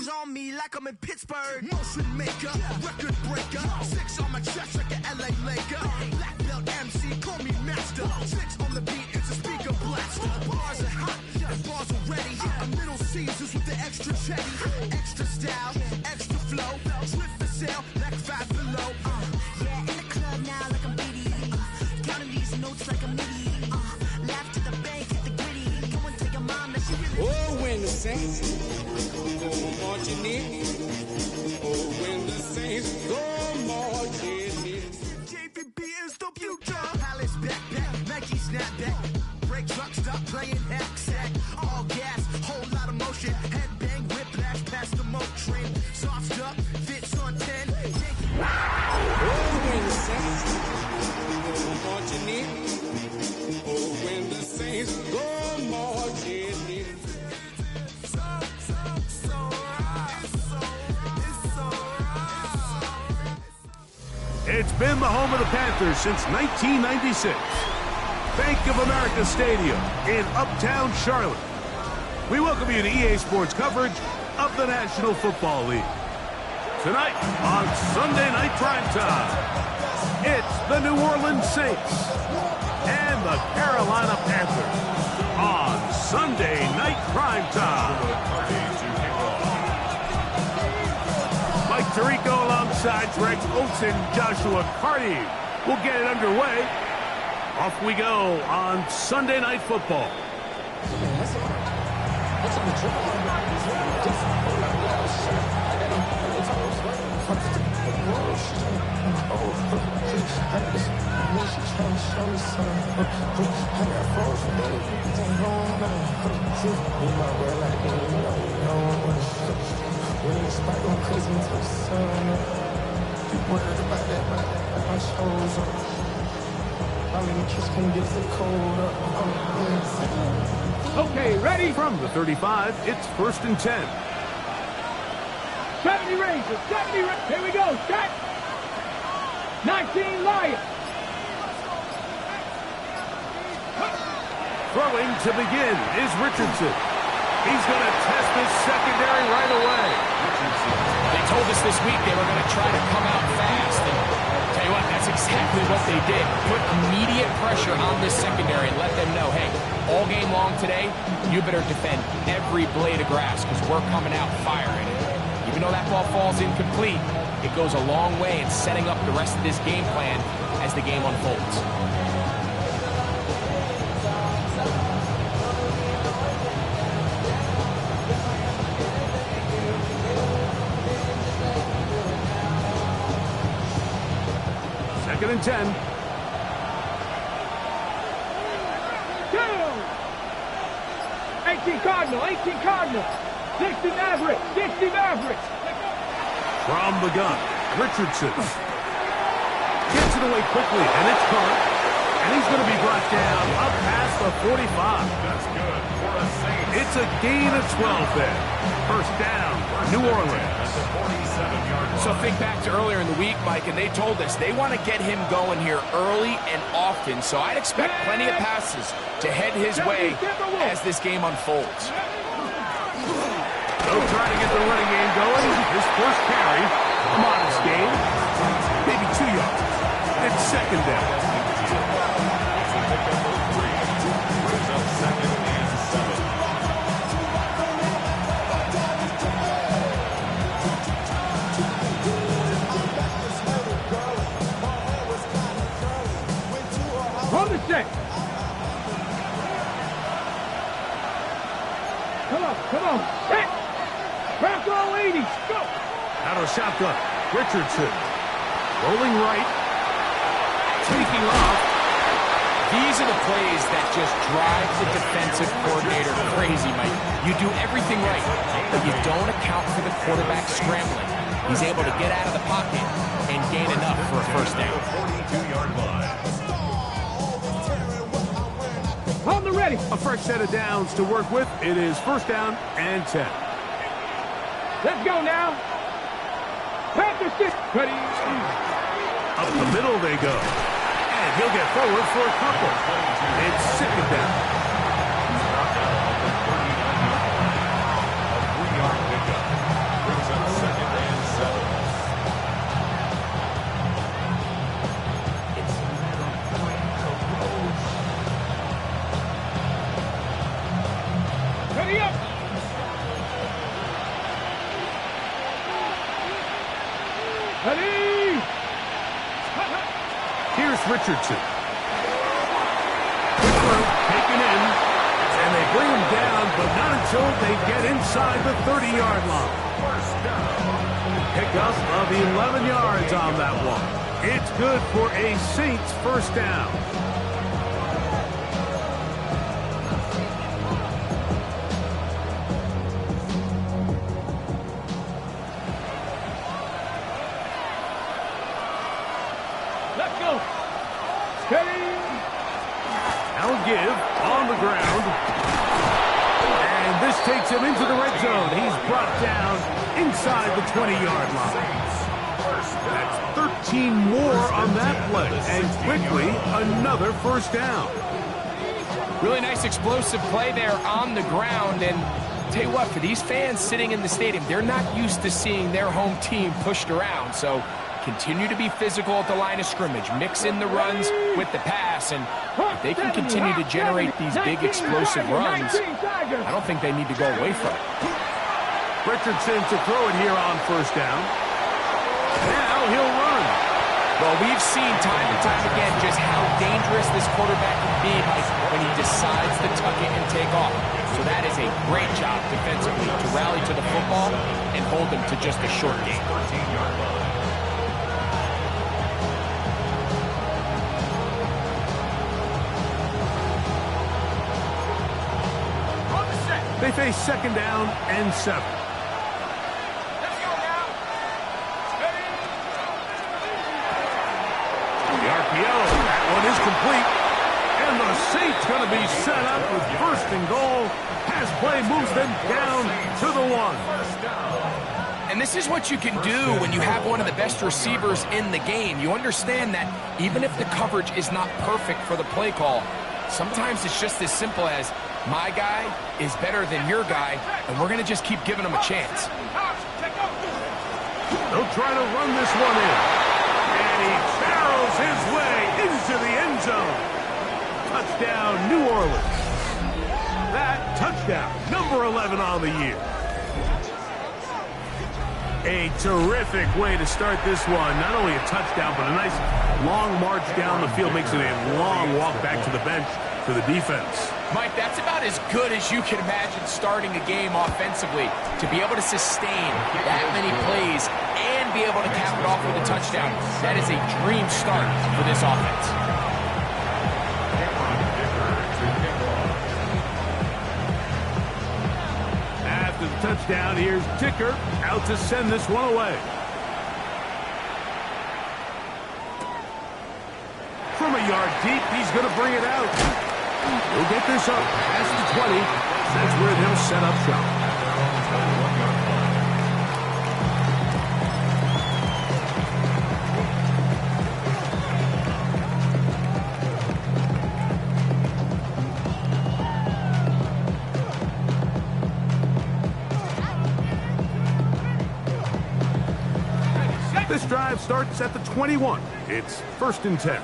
Hands on me like I'm in Pittsburgh. Motion maker, record breaker. 6 on my chest like an LA Laker. Black belt MC, call me master. 6 on the beat, it's a speaker blaster. Bars are hot, and bars are ready. I'm Little Caesars with the extra chetty. Extra style, extra flow. Swift for sale, like 5 below. Yeah, in the club now like I'm Biddy. Counting these notes like a MIDI. Laugh to the bank, hit the gritty. Go and tell your mom that she really. Oh, when the Saints go marching in. Oh, when the Saints go marching in. JPP is the future. Palace backpack, Nike snapback. Break truck, stop playing hack sack. All gas, whole lot of motion. Headbang, whiplash, past the moat train. Soft up, fits on 10. Oh, when the Saints go marching in. Oh, when the Saints go marching in. It's been the home of the Panthers since 1996. Bank of America Stadium in Uptown Charlotte. We welcome you to EA Sports coverage of the National Football League. Tonight on Sunday Night Primetime, it's the New Orleans Saints and the Carolina Panthers on Sunday Night Primetime. Mike Tirico alongside Greg Oates and Joshua Carty will get it underway. Off we go on Sunday Night Football. Okay, ready? From the 35, it's 1st and 10. 70 Rangers, 70 Rangers. Here we go, set. 19 Lions. Throwing to begin is Richardson. He's going to test this secondary right away. They told us this week they were going to try to come out fast. And tell you what, that's exactly what they did. Put immediate pressure on this secondary and let them know, hey, all game long today, you better defend every blade of grass because we're coming out firing. Even though that ball falls incomplete, it goes a long way in setting up the rest of this game plan as the game unfolds. Second and 10. 18 Cardinal, 18 Cardinal. 60 Mavericks, 60 Mavericks. From the gun, Richardson gets it away quickly, and it's caught. And he's going to be brought down up past the 45. That's good for a Saints. It's a gain of 12 there. First down, New Orleans. So think back to earlier in the week, Mike, and they told us they want to get him going here early and often. So I'd expect plenty of passes to head his way as this game unfolds. So trying to get the running game going. His first carry, a modest gain, maybe 2 yards. It's second down. From the set. Come on, set. Craft all 80s, go. Out of shotgun, Richardson. Rolling right. Taking off. These are the plays that just drive the defensive coordinator crazy, Mike. You do everything right, but you don't account for the quarterback scrambling. He's able to get out of the pocket and gain enough for a first down. 42-yard line. On the ready. A fresh set of downs to work with. It is first down and 10. Let's go now. Panthers 6. Ready. Up the middle they go. And he'll get forward for a couple. It's second down. Ready? Here's Richardson. Taken in, and they bring him down, but not until they get inside the 30-yard line. Pickup of 11 yards on that one. It's good for a Saints first down. Let's go. Steady. Now give on the ground. And this takes him into the red zone. He's brought down inside the 20-yard line. That's 13 more on that play. And quickly, another first down. Really nice explosive play there on the ground. And tell you what, for these fans sitting in the stadium, they're not used to seeing their home team pushed around. So continue to be physical at the line of scrimmage. Mix in the runs with the pass. And if they can continue to generate these big explosive runs, I don't think they need to go away from it. Richardson to throw it here on first down. Now he'll run. Well, we've seen time and time again just how dangerous this quarterback can be when he decides to tuck it and take off. So that is a great job defensively to rally to the football and hold them to just a short game. They face second down and 7. The RPO, that one is complete. And the Saints going to be set up with first and goal. Pass play moves them down to the 1. And this is what you can do when you have one of the best receivers in the game. You understand that even if the coverage is not perfect for the play call, sometimes it's just as simple as my guy is better than your guy, and we're going to just keep giving him a chance. They'll try to run this one in. And he barrels his way into the end zone. Touchdown, New Orleans. That touchdown, number 11 on the year. A terrific way to start this one. Not only a touchdown, but a nice long march down the field. Makes it a long walk back to the bench for the defense. Mike, that's about as good as you can imagine starting a game offensively. To be able to sustain that many plays and be able to cap it off with a touchdown, that is a dream start for this offense. After the touchdown, here's Dicker out to send this one away. From a yard deep, he's going to bring it out. He'll get this up past the 20. That's where they'll set up shop. This drive starts at the 21. It's 1st and 10.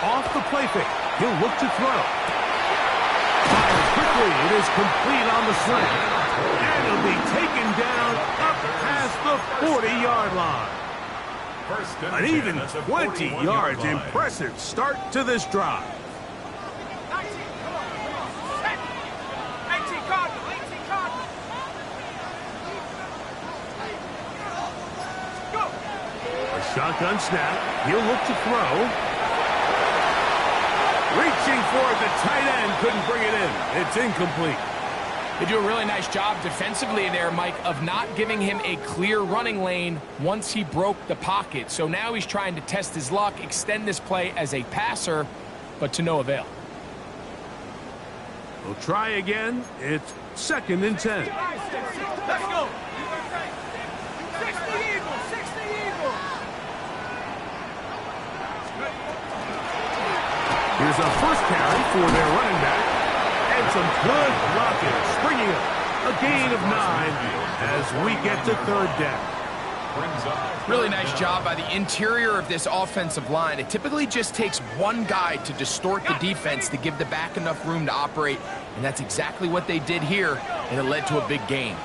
Off the play fake. He'll look to throw. Fires quickly. It is complete on the slant. And it'll be taken down up past the 40-yard line. An even 20 yards. Impressive start to this drive. A shotgun snap. He'll look to throw. Reaching for it, the tight end couldn't bring it in. It's incomplete. They do a really nice job defensively there, Mike, of not giving him a clear running lane once he broke the pocket. So now he's trying to test his luck, extend this play as a passer, but to no avail. We'll try again. It's 2nd and 10. Let's go. 60 Eagles, 60 Eagles. Here's a first carry for their running back. And some good blocking. Springing up. A gain of 9 as we get to 3rd down. Really nice job by the interior of this offensive line. It typically just takes one guy to distort the defense to give the back enough room to operate, and that's exactly what they did here, and it led to a big gain.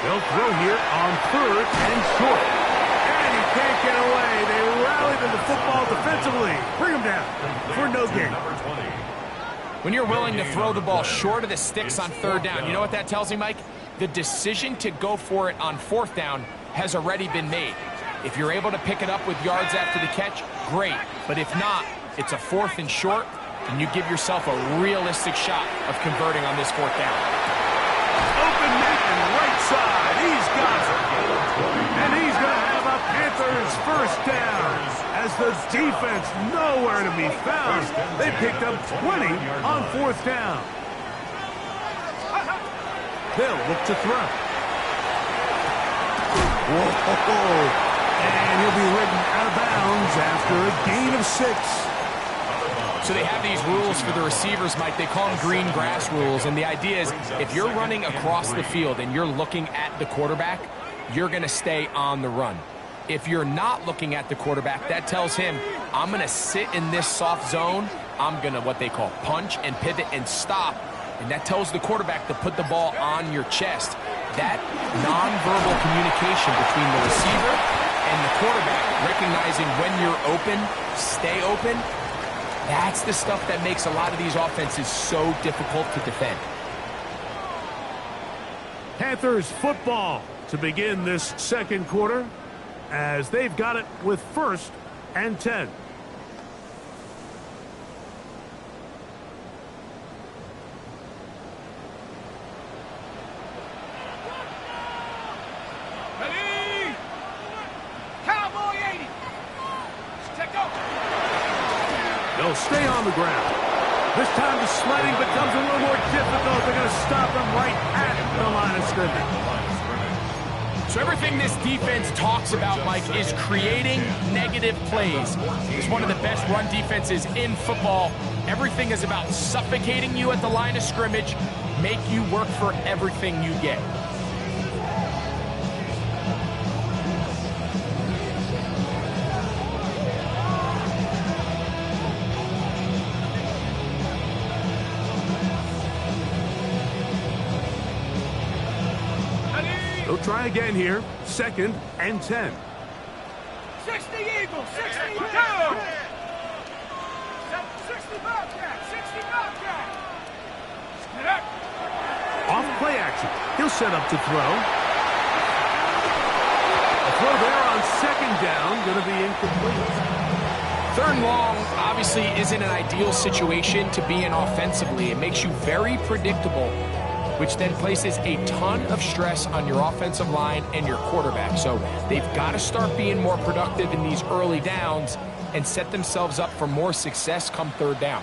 They'll throw here on 3rd and short. And he can't get away. They rallied to the football defensively. Bring him down for no gain. When you're willing to throw the ball short of the sticks on 3rd down, you know what that tells me, Mike? The decision to go for it on 4th down has already been made. If you're able to pick it up with yards after the catch, great. But if not, it's a 4th and short, and you give yourself a realistic shot of converting on this 4th down. Open man, right side. He's got it. And he's going to have a Panthers first down. As the defense nowhere to be found, they picked up 20 on 4th down. They'll look to throw. Whoa. And he'll be ridden out of bounds after a gain of 6. So they have these rules for the receivers, Mike. They call them green grass rules. And the idea is if you're running across the field and you're looking at the quarterback, you're going to stay on the run. If you're not looking at the quarterback, that tells him, I'm going to sit in this soft zone. I'm going to what they call punch and pivot and stop. And that tells the quarterback to put the ball on your chest. That nonverbal communication between the receiver and the quarterback, recognizing when you're open, stay open, that's the stuff that makes a lot of these offenses so difficult to defend. Panthers football to begin this 2nd quarter as they've got it with 1st and 10. They'll stay on the ground. This time the sledding becomes a little more difficult. They're going to stop him right at the line of scrimmage. So everything this defense talks about, Mike, is creating negative plays. It's one of the best run defenses in football. Everything is about suffocating you at the line of scrimmage, make you work for everything you get. They'll try again here. 2nd and 10. 60 Eagles, 62. 60 Bobcat, 60 Bobcat. Off play action. He'll set up to throw. A throw there on 2nd down. Going to be incomplete. 3rd and long obviously isn't an ideal situation to be in offensively. It makes you very predictable, which then places a ton of stress on your offensive line and your quarterback. So they've got to start being more productive in these early downs and set themselves up for more success come 3rd down.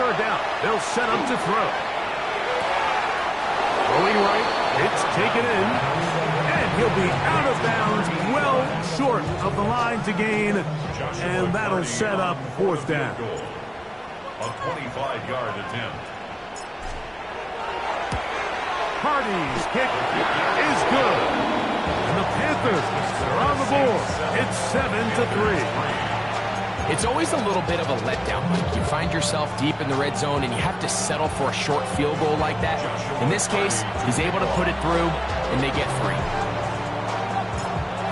Down. They'll set up to throw. Going right. It's taken in. And he'll be out of bounds, well short of the line to gain. And that'll set up 4th down. A 25-yard attempt. Hardy's kick is good. And the Panthers are on the board. It's 7-3. It's always a little bit of a letdown, Mike. You find yourself deep in the red zone and you have to settle for a short field goal like that. In this case, he's able to put it through, and they get 3.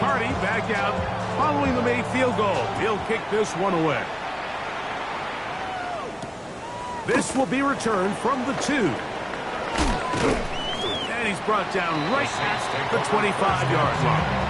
Hardy back out following the made field goal. He'll kick this one away. This will be returned from the 2. And he's brought down right at the 25-yard line.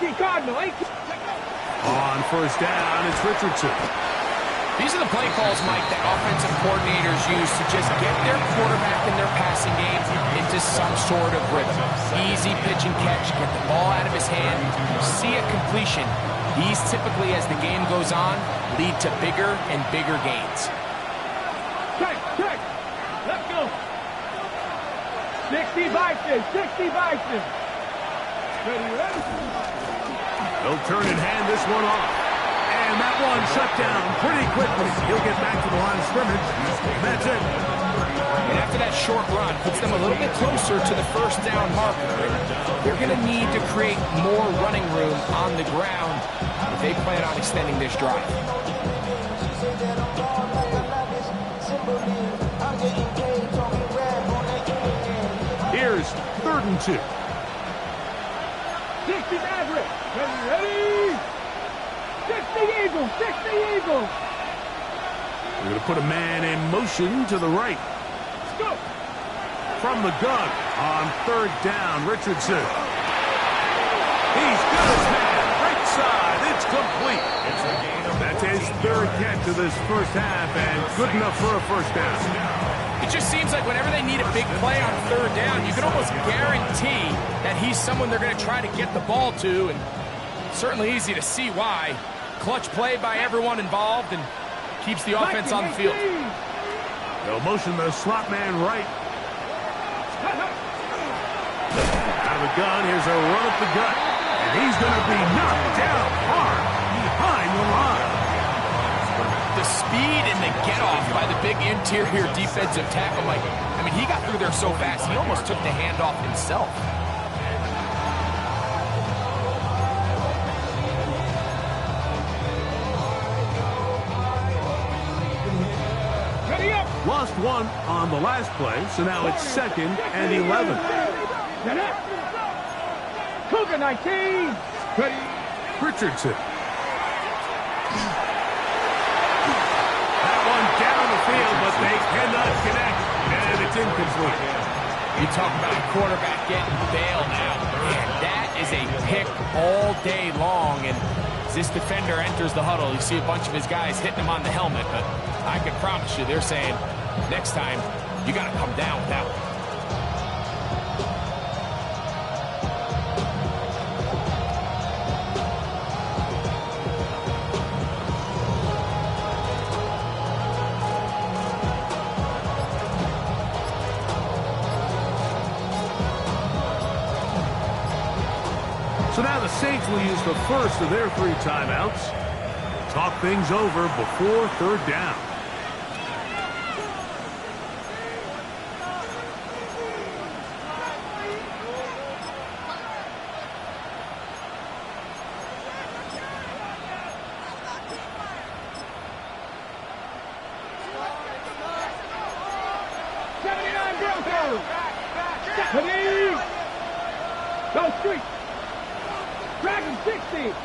18 Cardinal, 18. On first down, it's Richardson. These are the play calls, Mike, that offensive coordinators use to just get their quarterback in their passing game into some sort of rhythm. Easy pitch and catch, get the ball out of his hand, see a completion. These typically, as the game goes on, lead to bigger and bigger gains. Check. Let's go. 60 Bison, 60 Bison. Ready? They'll turn and hand this one off. And that one shut down pretty quickly. He'll get back to the line of scrimmage. That's it. And after that short run, puts them a little bit closer to the first down marker. They're going to need to create more running room on the ground if they plan on extending this drive. Here's 3rd and 2. 60 Maverick. Ready? 60 Eagles, 60 Eagles. We're going to put a man in motion to the right. Let's go. From the gun on 3rd down, Richardson. He's got his man right side. It's complete. That's his 3rd catch of this first half, and good enough for a first down. It just seems like whenever they need a big play on 3rd down, you can almost guarantee that he's someone they're going to try to get the ball to, and certainly easy to see why. Clutch play by everyone involved and keeps the offense on the field. They'll motion the slot man right. Out of the gun, here's a run up the gut. And he's going to be knocked down hard behind the line. The speed and the get-off by the big interior defensive tackle, Mike. I mean, he got through there so fast, he almost took the handoff himself. Lost one on the last play, so now it's 2nd and 11. Cougar 19. Ready? Richardson. That one down the field, but they cannot connect, and it's incomplete. You talk about a quarterback getting bailed out. Man, that is a pick all day long, and as this defender enters the huddle, you see a bunch of his guys hitting him on the helmet, but I can promise you they're saying, next time, you got to come down with that one. So now the Saints will use the first of their 3 timeouts. Talk things over before 3rd down. Go street. Dragon 60.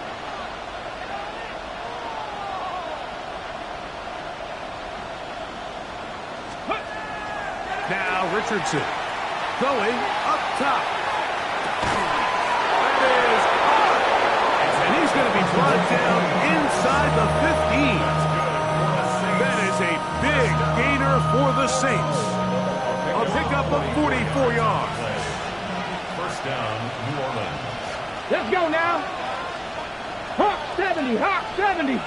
Now Richardson going up top. That is hard. And he's going to be brought down inside the 15. That is a big gainer for the Saints. A pickup of 44 yards. First down, New Orleans. Let's go now. Hawk 70, Hawk 70.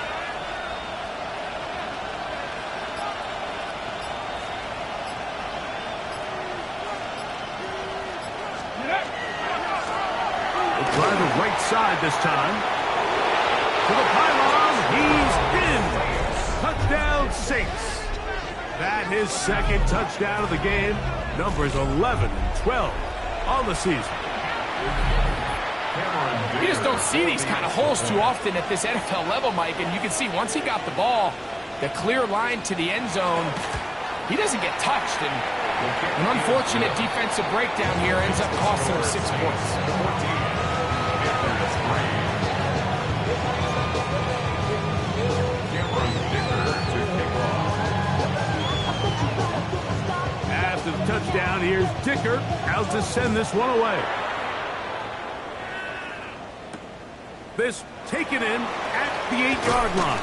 We'll try the right side this time. To the pylon, he's in. Touchdown, Saints. That his 2nd touchdown of the game. Numbers 11 and 12 on the season. You just don't see these kind of holes too often at this NFL level, Mike, and you can see once he got the ball, the clear line to the end zone, he doesn't get touched, and an unfortunate defensive breakdown here ends up costing him 6 points. After the touchdown, here's Dicker out to send this one away. This taken in at the 8-yard line.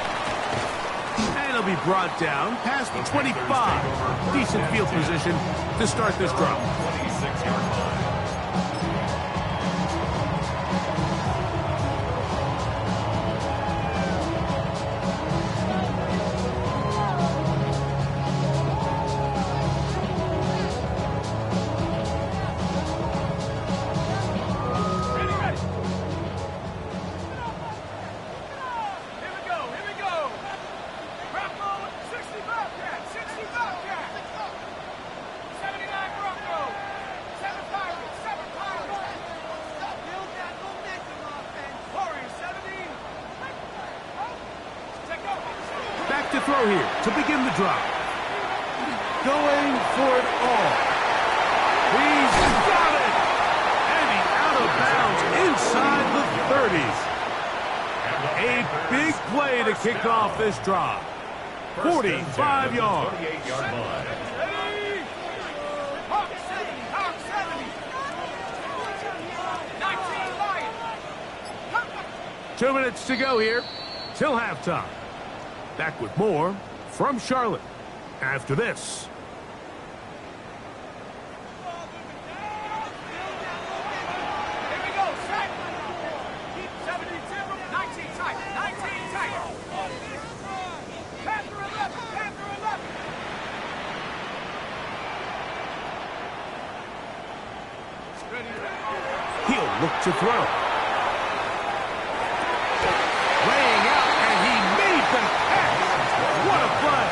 And he'll be brought down past the 25. Decent field position to start this drive. 26-yard line. To throw here to begin the drive. Going for it all. He's got it! And he's out of bounds inside the 30s. A big play to kick off this drive. 45 yards. 38-yard line. 2 minutes to go here till halftime. Back with more from Charlotte after this. He'll look to throw. Laying out, and he made the catch. What a play.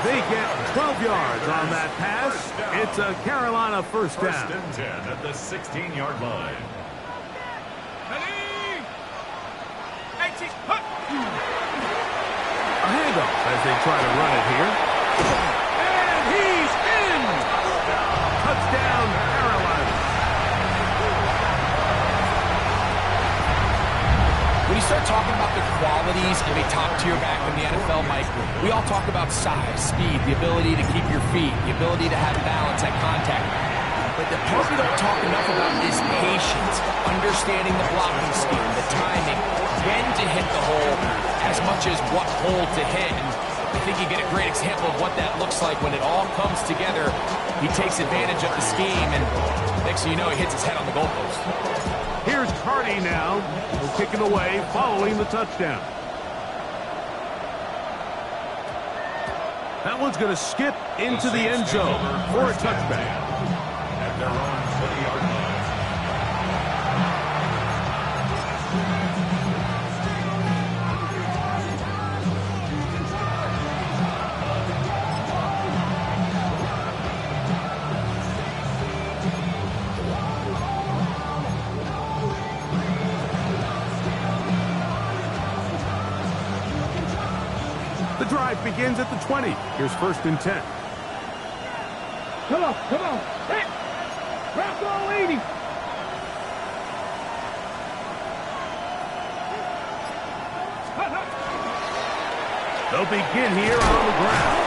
They get 12 yards on that pass. It's a Carolina first down. First and 10 at the 16-yard line. A handoff as they try to run it here. And he's in! Touchdown, Carolina. When you start talking about the qualities of a top-tier back in the NFL, Mike, we all talk about size, speed, the ability to keep your feet, the ability to have balance at contact. But the part we don't talk enough about is patience, understanding the blocking scheme, the timing, when to hit the hole, as much as what hole to hit. And I think you get a great example of what that looks like when it all comes together. He takes advantage of the scheme, and next thing you know, he hits his head on the goalpost. Here's Cardi now. He'll kick it away following the touchdown. That one's going to skip into the end zone for a touchback. At their own 20-yard line. The drive begins at the 20. Here's first and 10. Come on, come on. Hey, Bronco 80. They'll begin here on the ground.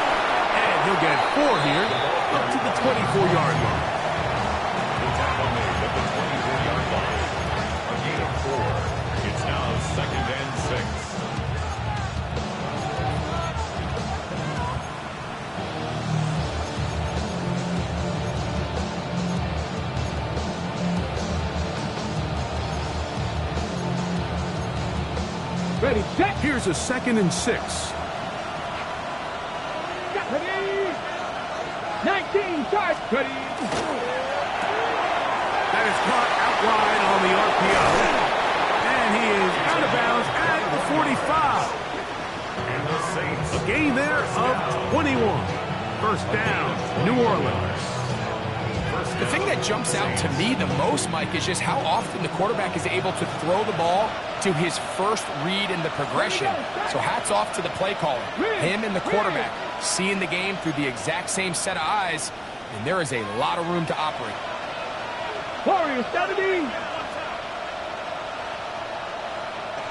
And he'll get 4 here up to the 24-yard line. The tackle made at the 24-yard line. A gain of 4. It's now 2nd and 6. Ready, set. Here's a 2nd and 6. Ready. 19, start. Ready. That is caught out wide on the RPO. And he is out of bounds at the 45. And the Saints. A gain there of 21. First down, New Orleans. The thing that jumps out to me the most, Mike, is just how often the quarterback is able to throw the ball to his first read in the progression. So hats off to the play caller. Him and the quarterback seeing the game through the exact same set of eyes, and there is a lot of room to operate. Warriors 70.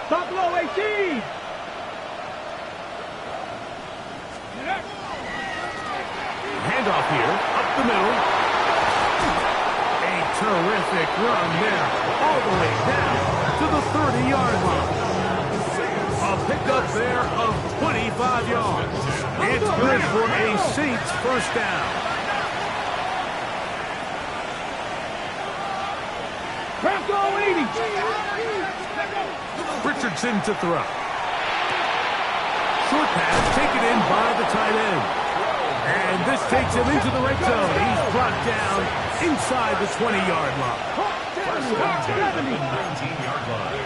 Stop low 18. Handoff here, up the middle. A terrific run there, all the way down to the 30-yard line. A pickup there of 25 yards. It's good for a Saints first down. Bronco 80. Richardson to throw. Short pass taken in by the tight end. And this takes him into the red zone. He's brought down inside the 20-yard line. First down at the 19-yard line.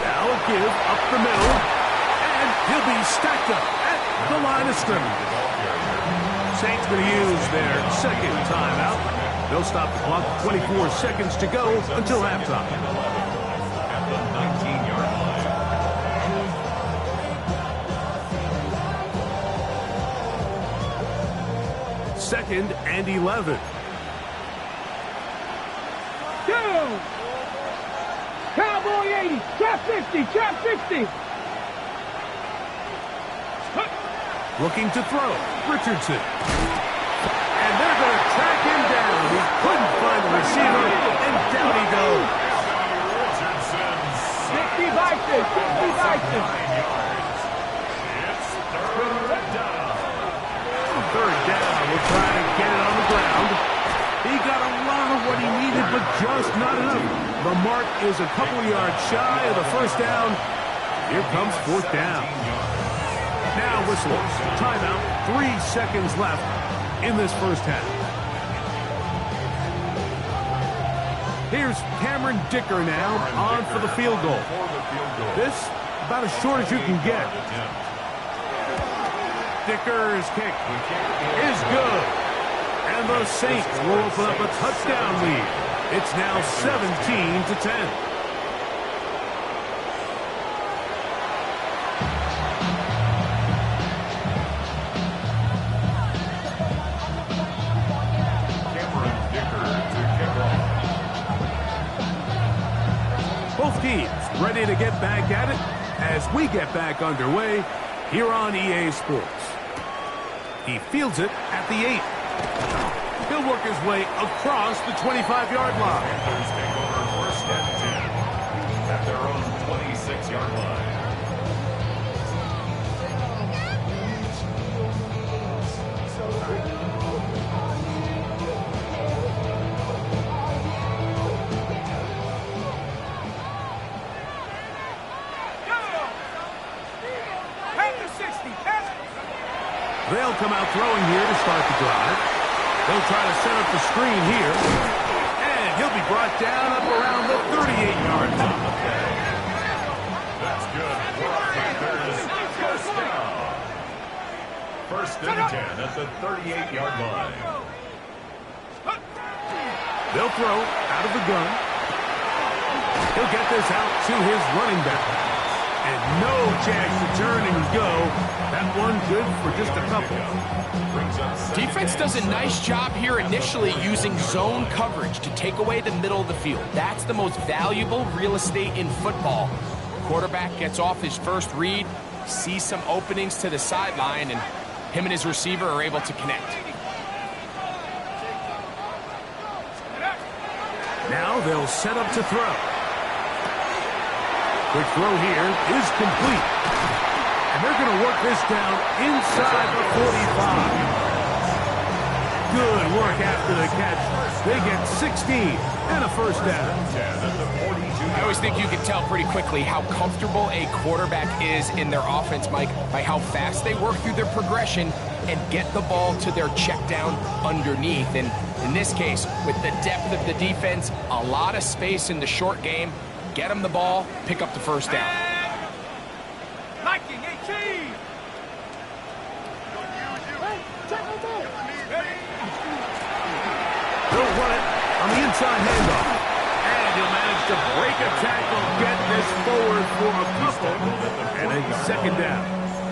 Now a give up the middle. And he'll be stacked up at the line of scrimmage. Saints going to use their second timeout. They'll stop the clock. 24 seconds to go until halftime. At the 19-yard line. Second and 11. Go! Cowboy 80. Trap 50. Trap 50. Looking to throw. Richardson. And they're going to track him down. He couldn't find the receiver, and down he goes. 60 Vikings. 60 Vikings. It's third down. Third down. We'll try to get it on the ground. He got a lot of what he needed, but just not enough. The mark is a couple yards shy of the first down. Here comes fourth down. Now whistles. Timeout. 3 seconds left in this first half. Here's Cameron Dicker now on for the field goal. This about as short as you can get. Dicker's kick is good. And the Saints will open up a touchdown lead. It's now 17-10. Both teams ready to get back at it as we get back underway here on EA Sports. He fields it at the 8. He'll work his way across the 25-yard line. Panthers take over first and 10 at their own 26-yard line. They'll come out throwing here to start the drive. They'll try to set up the screen here. And he'll be brought down up around the 38-yard line. That's good. Panthers first down. First and 10 at the 38-yard line. They'll throw out of the gun. He'll get this out to his running back. And no chance to turn and go. That one good for just a couple. Defense does a nice job here initially using zone coverage to take away the middle of the field. That's the most valuable real estate in football. Quarterback gets off his first read, sees some openings to the sideline, and him and his receiver are able to connect. Now they'll set up to throw. Quick throw here is complete. And they're going to work this down inside the 45. Good work after the catch. They get 16 and a first down. I always think you can tell pretty quickly how comfortable a quarterback is in their offense, Mike, by how fast they work through their progression and get the ball to their check down underneath. And in this case, with the depth of the defense, a lot of space in the short game, get them the ball, pick up the first down. They'll run it on the inside handoff. And he'll manage to break a tackle, get this forward for a couple, and a second down.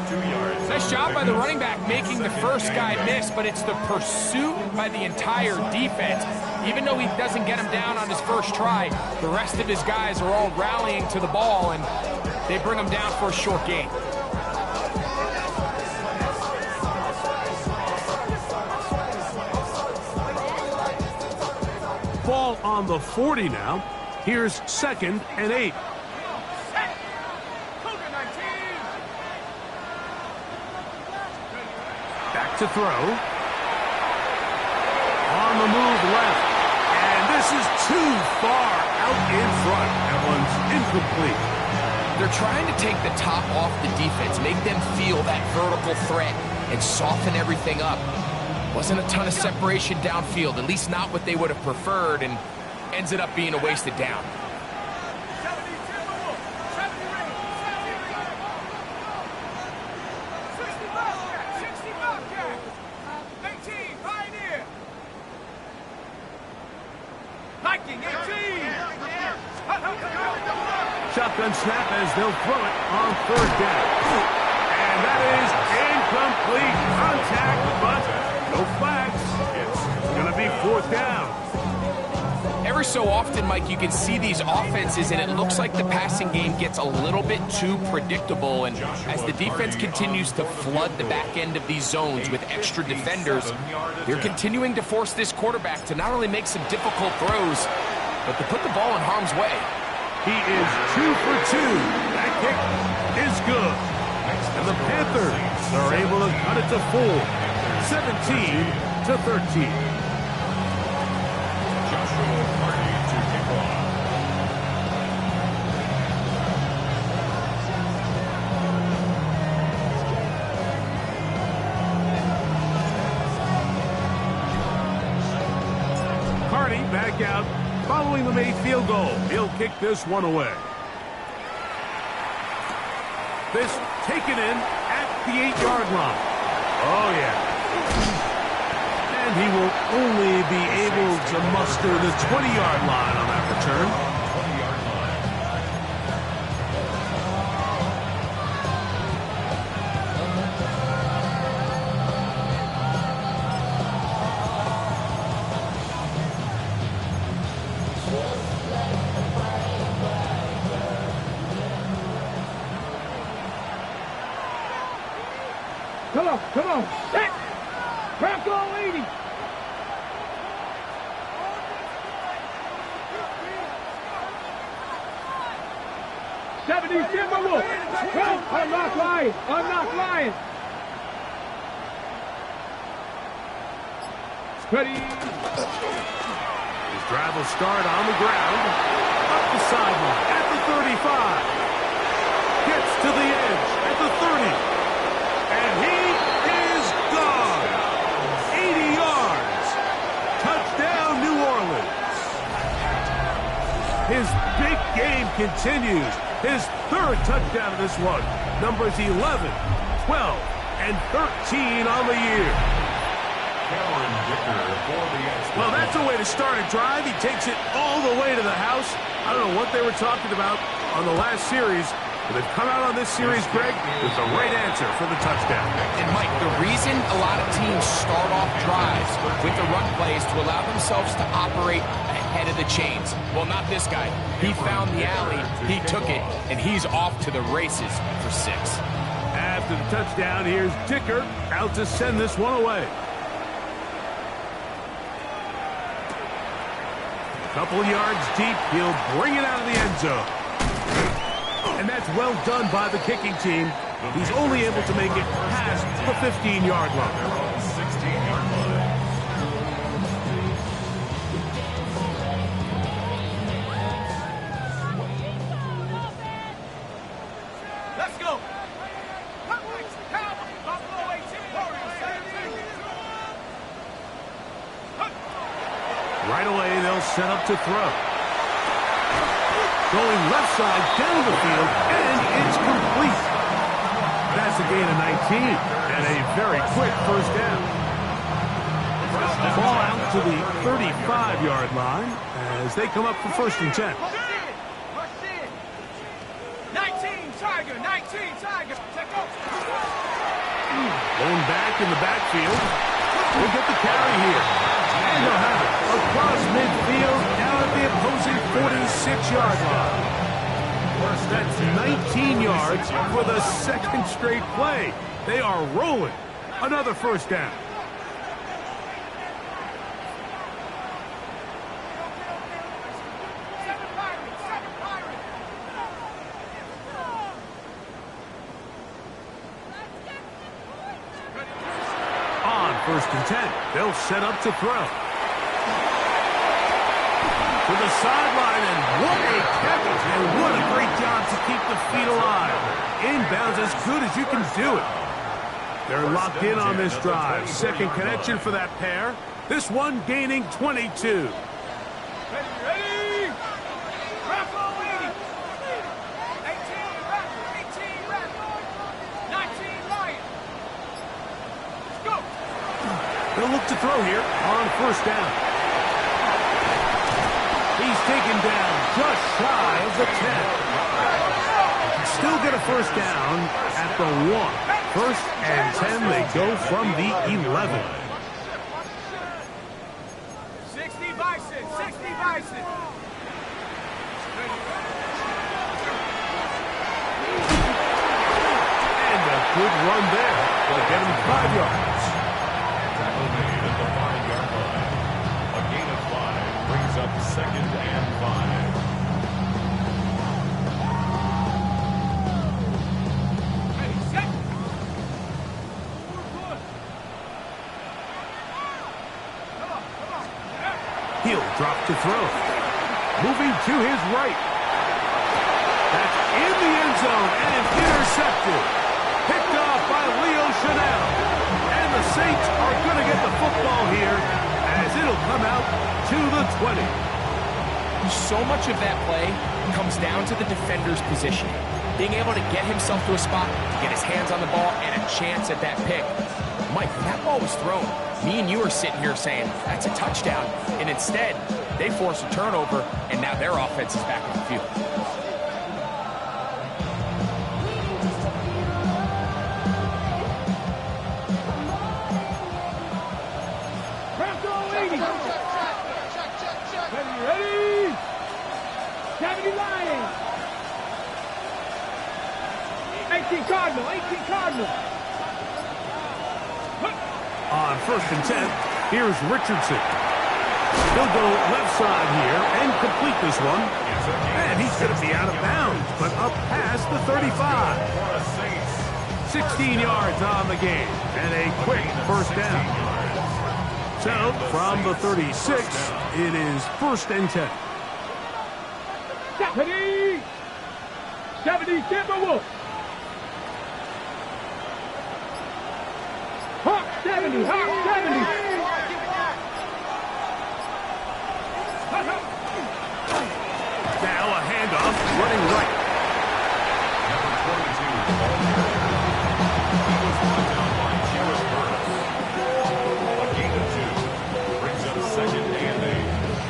2 yards. Nice job by the running back making the first guy miss, but it's the pursuit by the entire defense. Even though he doesn't get him down on his first try, the rest of his guys are all rallying to the ball, and they bring him down for a short gain. Ball on the 40 now. Here's 2nd and 8. Back to throw. On the move left. And this is too far out in front. That one's incomplete. They're trying to take the top off the defense, make them feel that vertical threat, and soften everything up. Wasn't a ton of separation downfield, at least not what they would have preferred, and ends it up being a wasted down. Shotgun snap as they'll throw it on 3rd down. And that is incomplete contact, but no flags. It's going to be 4th down. Every so often, Mike, you can see these offenses, and it looks like the passing game gets a little bit too predictable. And as the defense continues to flood the back end of these zones with extra defenders, they're continuing to force this quarterback to not only make some difficult throws, but to put the ball in harm's way. He is 2 for 2. That kick is good. And the Panthers are able to cut it to 4, 17-13. Back out following the made field goal. He'll kick this one away. This taken in at the 8-yard line. Oh, yeah. And he will only be able to muster the 20-yard line on that return. Come on, set! Bronco 80! Unlock Lion! Unlock Lion! Ready! His drive will start on the ground. Up the sideline at the 35. Gets to the edge at the 30. And he is gone. 80 yards. Touchdown, New Orleans. His big game continues. His 3rd touchdown of this one. Numbers 11, 12, and 13 on the year. Well, that's a way to start a drive. He takes it all the way to the house. I don't know what they were talking about on the last series, but they've come out on this series, Greg, with the right answer for the touchdown. And, Mike, the reason a lot of teams start off drives with the run play is to allow themselves to operate ahead of the chains. Well, not this guy. He found the alley, he took it, and he's off to the races for 6. After the touchdown, here's Dicker out to send this one away. A couple yards deep, he'll bring it out of the end zone. And that's well done by the kicking team. He's only able to make it past the 15-yard line. 16-yard line. Let's go. Right away, they'll set up to throw. Going left side down the field, and it's complete. That's a gain of 19, and a very quick 1st down. Ball out to the 35-yard line as they come up for 1st and 10. 19 Tiger, 19 Tiger. Going back in the backfield. We'll get the carry here. And they'll have it across midfield down at the opposing 46-yard line. That's 19 yards for the 2nd straight play. They are rolling. Another 1st down. first and 10. They'll set up to throw. To the sideline, and what a catch, and what a great job to keep the feet alive. Inbounds as good as you can do it. They're locked in on this drive. Second connection for that pair. This one gaining 22. Ready? Wrap on 80. 18 wrap. 19 Lion. Let's go. They'll look to throw here on first down. He's taken down just shy of the 10. Still get a first down at the 1. First and 10, they go from the 11. 60 Bison. 60 Bison. And a good run there. They'll get him 5 yards. Tackle made at the 5-yard line. A gain of 5 brings up second and 5. Ready, set. He'll drop to throw. Moving to his right. That's in the end zone and intercepted. Picked off by Leo Chanel. And the Saints are going to get the football here as it'll come out to the 20. So much of that play comes down to the defender's position. Being able to get himself to a spot, to get his hands on the ball, and a chance at that pick. Mike, when that ball was thrown, me and you are sitting here saying, that's a touchdown. And instead, they force a turnover, and now their offense is back on the field. Ready? 70 Lions. 18 Cardinal. 18 Cardinal. On first and 10, here's Richardson. He'll go left side here and complete this one. And he's going to be out of bounds, but up past the 35. 16 yards on the game, and a quick first down. So, from the 36, it is first and 10. 70. 70 Timberwolves. Hawk 70. Hawk 70. Now a handoff, running right. Number 22, he was brought down by Jarrett Burris. A gain of 2 brings up second and 8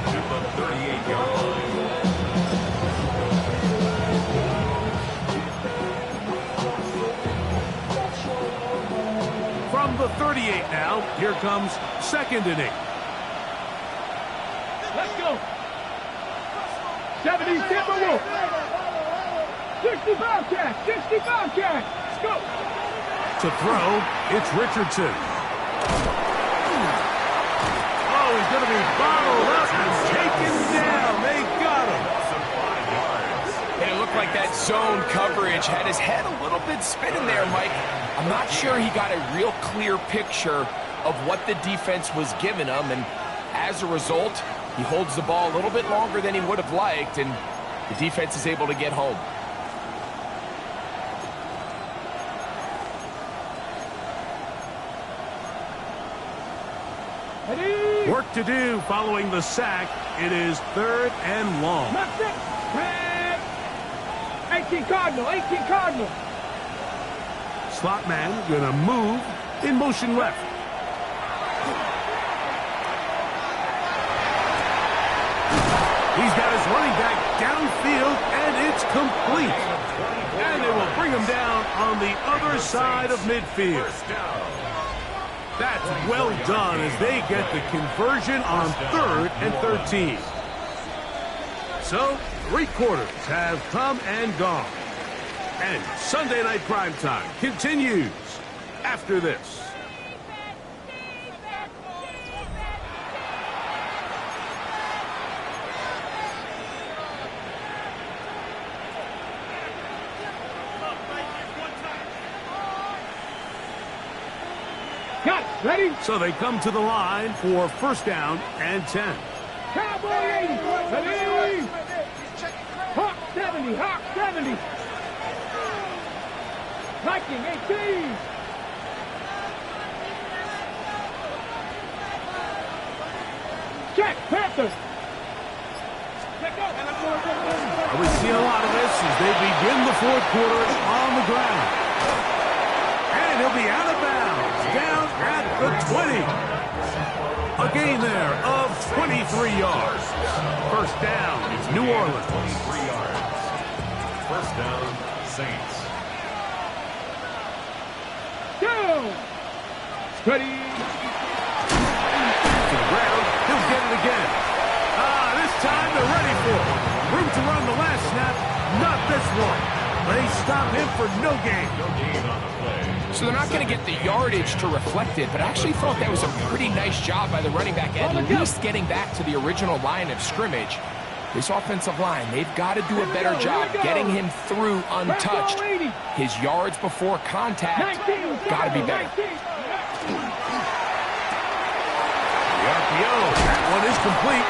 at the 38-yard line. From the 38 now, here comes second and 8. Let's go. 70 Timberwolves. 65 catch. 65 catch. Let's go. To throw, it's Richardson. Oh, he's going to be bottled up and taken down. They got him. And it looked like that zone coverage had his head a little bit spinning there, Mike. I'm not sure he got a real clear picture of what the defense was giving him, and as a result, he holds the ball a little bit longer than he would have liked, and the defense is able to get home. Ready? Work to do following the sack. It is third and long. Left it. 18 Cardinal. 18 Cardinal. Slot man going to move in motion left. He's got his running back downfield, and it's complete. And they will bring him down on the other side of midfield. That's well done as they get the conversion on 3rd and 13. So, 3 quarters have come and gone. And Sunday Night Primetime continues after this. Got it. Ready? So they come to the line for first down and 10. Cowboy 80. Ready? Hawk 70. Hawk 70. Viking 18. Check. Panthers. We see a lot of this as they begin the fourth quarter on the ground. And he'll be out of bounds, down at the 20. A gain there of 23 yards. First down, New Orleans. 23 yards. First down, Saints. Down. Ready. To the ground, he'll get it again. This time they're ready for it. Room to run the last snap, not this one. They stop him for no gain. No gain on the play. So they're not going to get the yardage to reflect it, but I actually thought that was a pretty nice job by the running back, at least getting back to the original line of scrimmage. This offensive line, they've got to do a better job getting him through untouched. His yards before contact got to be better. The RPO, that one is complete.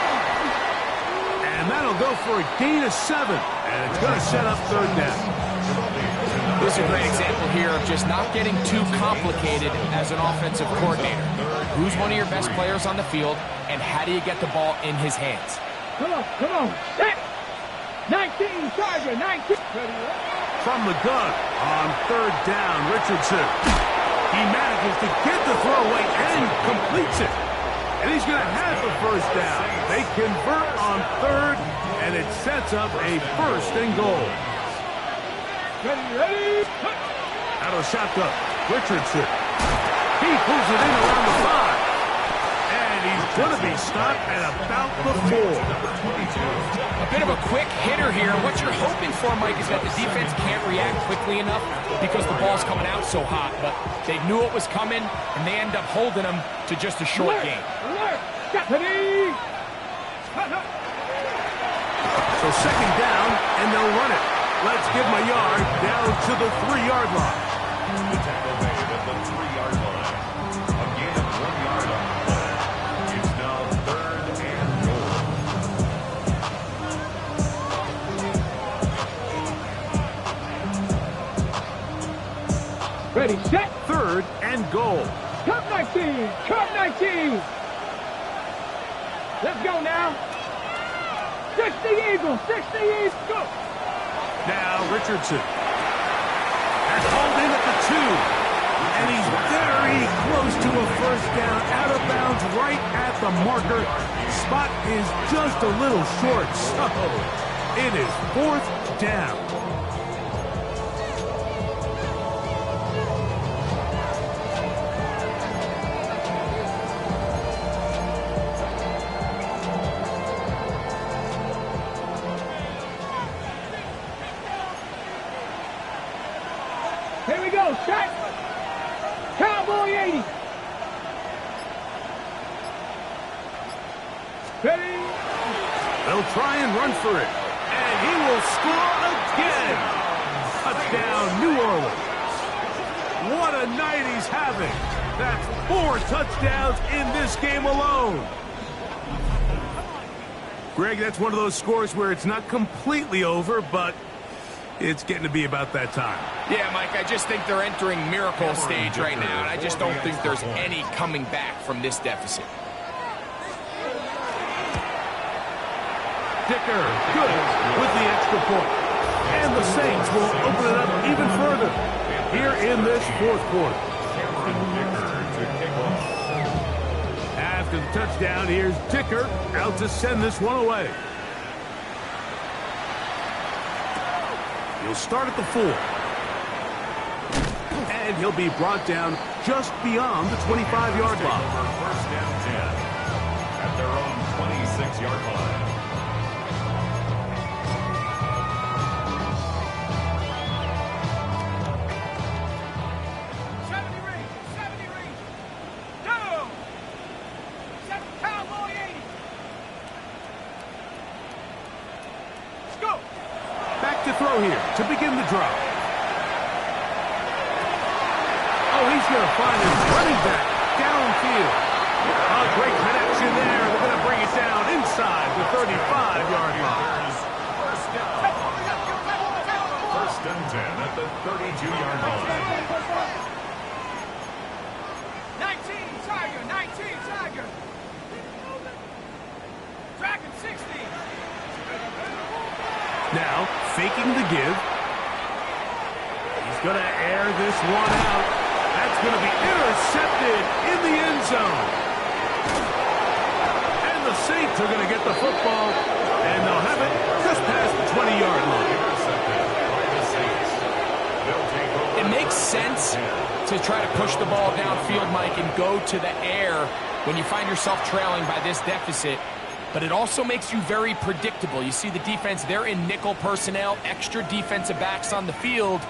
And that'll go for a gain of 7. And it's going to set up third down. This is a great example here of just not getting too complicated as an offensive coordinator. Who's one of your best players on the field, and how do you get the ball in his hands? Come on. Set. 19, Charger, 19. From the gun on third down, Richardson. He manages to get the throwaway and completes it. And he's going to have the first down. They convert on third, and it sets up a first and goal. Ready. Out of shotgun, Richardson. He pulls it in around the 5. And he's going to be stopped at about the 4. A bit of a quick hitter here. What you're hoping for, Mike, is that the defense can't react quickly enough because the ball's coming out so hot. But they knew it was coming, and they end up holding them to just a short game. So second down, and they'll run it. Let's give him a yard down to the 3-yard line. The tackle made at the 3-yard line. A gain of 1 yard on the play. It's now third and goal. Ready, set. Third and goal. Cup 19. Cup 19. Let's go now. 60 Eagles. 60 Eagles. Go. Now Richardson. That's hauled in at the 2. And he's very close to a first down. Out of bounds right at the marker. Spot is just a little short. So it is fourth down. Here we go, set. Cowboy 80. Ready. They'll try and run for it. And he will score again. Touchdown, New Orleans. What a night he's having. That's 4 touchdowns in this game alone. Greg, that's one of those scores where it's not completely over, but it's getting to be about that time. Yeah, Mike, I just think they're entering miracle stage right now, and I just don't think there's any coming back from this deficit. Dicker, good with the extra point. And the Saints will open it up even further here in this fourth quarter. After the touchdown, here's Dicker out to send this one away. He'll start at the 4. And he'll be brought down just beyond the 25-yard line. First down 10 at their own 26-yard line. Throw here to begin the drive. Oh, he's going to find his running back downfield. A great connection there. They're going to bring it down inside the 35-yard line. First and 10 at the 32-yard line. 19 Tiger, 19 Tiger. Dragon 60. Now, faking the give. He's going to air this one out. That's going to be intercepted in the end zone. And the Saints are going to get the football, and they'll have it just past the 20-yard line. It makes sense to try to push the ball downfield, Mike, and go to the air when you find yourself trailing by this deficit. But it also makes you very predictable. You see the defense, they're in nickel personnel, extra defensive backs on the field.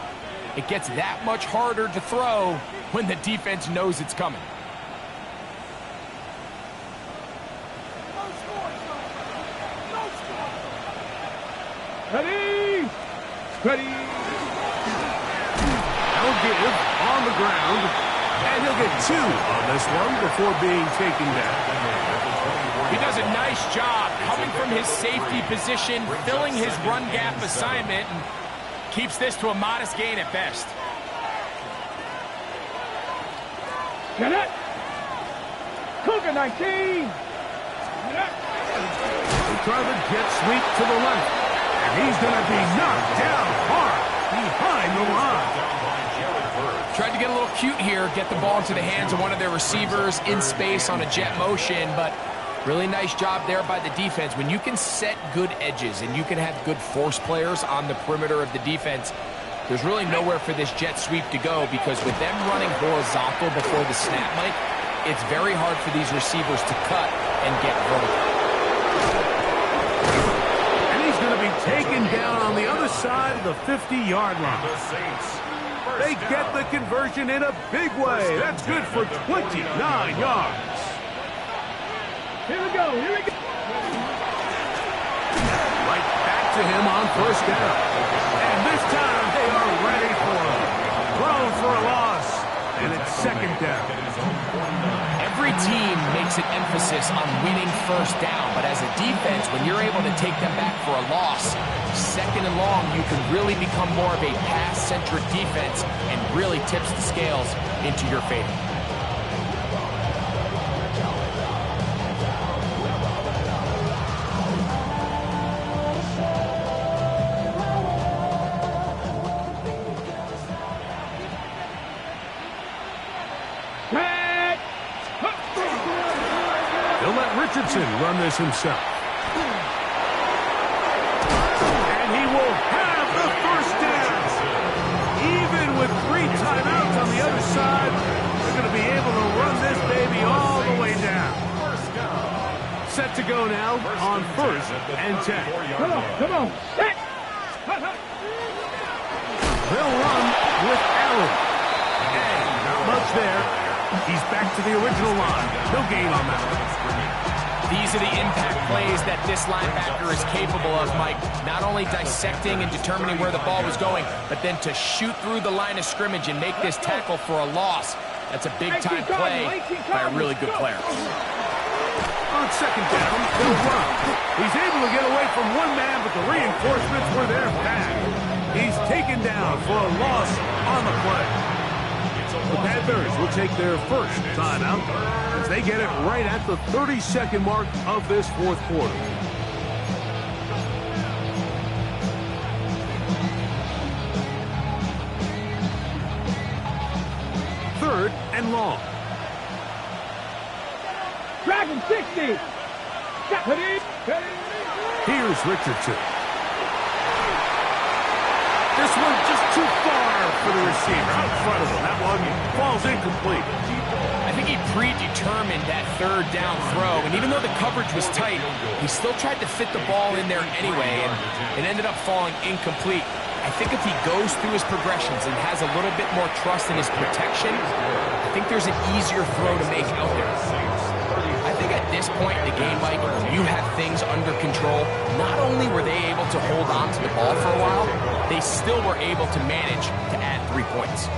It gets that much harder to throw when the defense knows it's coming. Ready? Ready? They'll give on the ground, and he'll get 2 on this one before being taken down. He does a nice job coming from his safety position, filling his run gap assignment, and keeps this to a modest gain at best. Get it! Cougar 19! They try the jet sweep to the left, and he's going to be knocked down hard behind the line. Tried to get a little cute here, get the ball into the hands of one of their receivers in space on a jet motion, but really nice job there by the defense. When you can set good edges and you can have good force players on the perimeter of the defense, there's really nowhere for this jet sweep to go, because with them running horizontal before the snap, Mike, it's very hard for these receivers to cut and get vertical. And he's going to be taken down on the other side of the 50-yard line. They get the conversion in a big way. That's good for 29 yards. Here we go, here we go. Right back to him on first down. And this time they are ready for him. Thrown for a loss, and it's second down. Every team makes an emphasis on winning first down, but as a defense, when you're able to take them back for a loss, second and long, you can really become more of a pass-centric defense and really tips the scales into your favor. He'll let Richardson run this himself. And he will have the first down. Even with 3 timeouts on the other side, they're going to be able to run this baby all the way down. Set to go now on first and 10. Come on, come on. Set. They'll run with Allen. And not much there. He's back to the original line. No gain on that one. These are the impact plays that this linebacker is capable of, Mike. Not only dissecting and determining where the ball was going, but then to shoot through the line of scrimmage and make this tackle for a loss. That's a big-time play by a really good player. On second down, they'll run. He's able to get away from one man, but the reinforcements were there fast. He's taken down for a loss on the play. The Panthers will take their first timeout as they get it right at the 30-second mark of this fourth quarter. Third and long. Dragon 60. Here's Richardson. This one just too far for the receiver. Out in front of him. That one falls incomplete. I think he predetermined that third down throw, and even though the coverage was tight, he still tried to fit the ball in there anyway, and it ended up falling incomplete. I think if he goes through his progressions and has a little bit more trust in his protection, I think there's an easier throw to make out there. I think at this point in the game, Mike, you have things under control. Not only were they able to hold on to the ball for a while, they still were able to manage to add 3 points.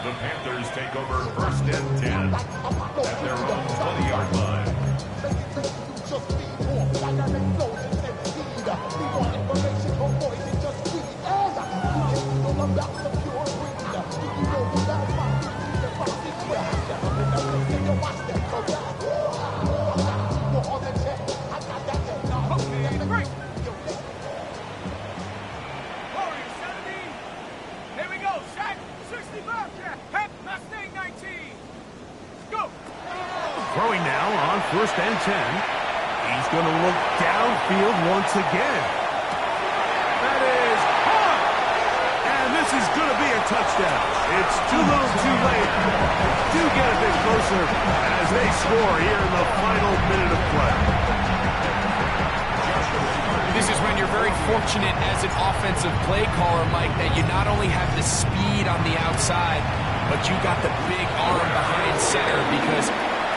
The Panthers take over 1st and 10 at their own 20-yard line. Throwing now on 1st and 10. He's going to look downfield once again. That is hard. And this is going to be a touchdown. It's too little too late. Do get a bit closer as they score here in the final minute of play. This is when you're very fortunate as an offensive play caller, Mike, that you not only have the speed on the outside, but you got the big arm behind center, because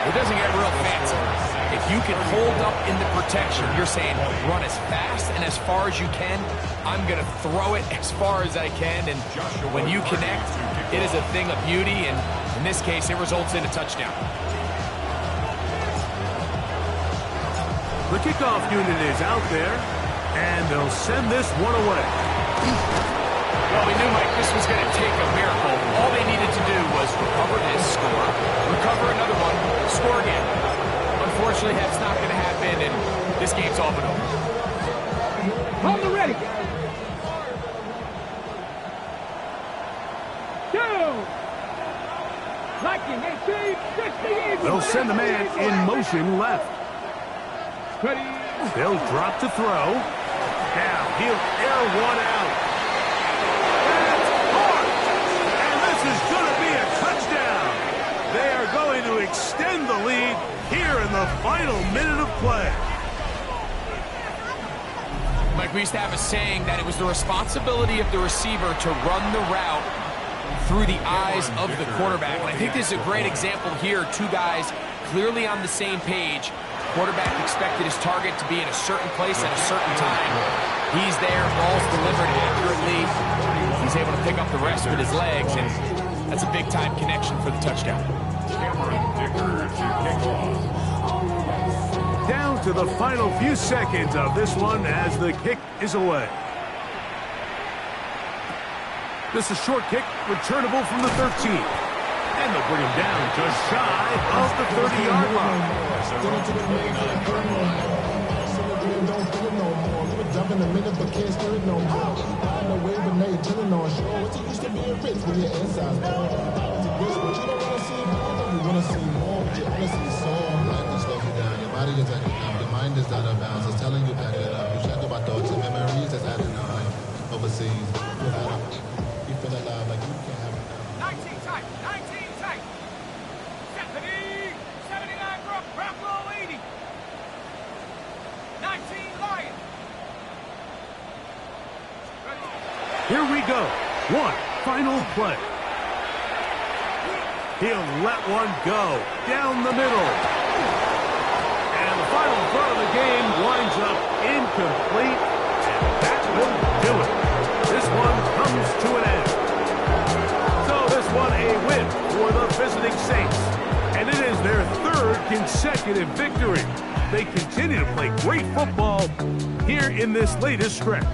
it doesn't get real fancy. If you can hold up in the protection, you're saying run as fast and as far as you can. I'm going to throw it as far as I can, and when you connect, it is a thing of beauty, and in this case, it results in a touchdown. The kickoff unit is out there, and they'll send this one away. Well, we knew, Mike, this was going to take a miracle. All they needed to do was recover this, score, recover another one, score again. Unfortunately, that's not going to happen, and this game's all but over. Hold the ready. 2. Liking 18, 60. They'll send the man in motion left. Ready. They'll drop to throw. Now he'll air one out. That's hard. And this is going to be a touchdown. They are going to extend the lead here in the final minute of play. Mike, we used to have a saying that it was the responsibility of the receiver to run the route through the eyes of the quarterback. And I think this is a great example here. Two guys clearly on the same page. Quarterback expected his target to be in a certain place at a certain time. He's there, ball's delivered accurately. He's able to pick up the rest with his legs, and that's a big-time connection for the touchdown. Down to the final few seconds of this one as the kick is away. This is a short kick, returnable from the 13. And they'll bring him down just shy of the 30-yard line. In a minute, but can't stir it no more. Riding away with Nate, telling on show. What's it used to be a rich when your inside's born? But you don't want to see more, you want to see more. You want to see soul. Life is slow you down. Your body is acting up. Your mind is out of bounds. It's telling you back it up. You check about thoughts and memories that's adding up. Overseas, you feel alive like you can't have it now. 19 tight, 19 tight. 70, 79 Bronco 80. 19 Lion. Here we go. One final play. He'll let one go down the middle. And the final throw of the game winds up incomplete. And that will do it. This one comes to an end. So this one a win for the visiting Saints. And it is their 3rd consecutive victory. They continue to play great football here in this latest stretch.